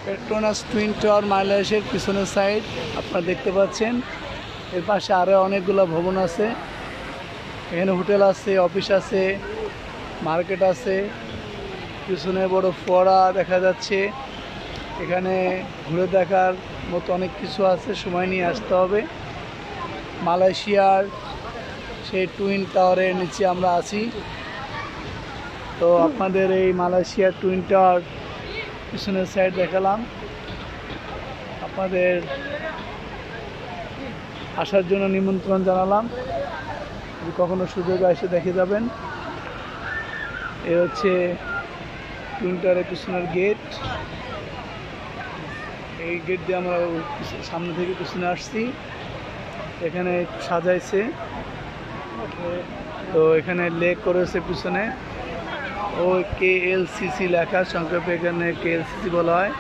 Petronas twin tower মালয়েশিয়ার পিছনের side আপনারা দেখতে পাচ্ছেন। এর পাশে আরও অনেকগুলো ভবন আছে। এখানে হোটেল আছে, অফিস আছে, মার্কেট আছে। পিছনে বড় ফোয়ারা দেখা যাচ্ছে। এখানে ঘুরে দেখার মতো অনেক কিছু আছে, সময় নিয়ে আসতে হবে। মালয়েশিয়ার সেই টুইন টাওয়ারের নিচে আমরা আছি। তো আপনাদের এই মালয়েশিয়ার টুইন টাওয়ার পিছনের সাইড দেখালাম। আপনাদের আসার জন্য নিমন্ত্রণ জানালাম। যদি কখনো সুযোগ এসে দেখে যাবেন। এ হচ্ছে টুইন টাওয়ারের পিছনের গেট। এই গেট দিয়ে আমরা সামনে থেকে পিছনে আসছি। এখানে সাজাইছে, তো এখানে লেক করেছে পিছনে। ও KLCC লেখা, সংক্ষেপে এখানে KLCC বলা হয়।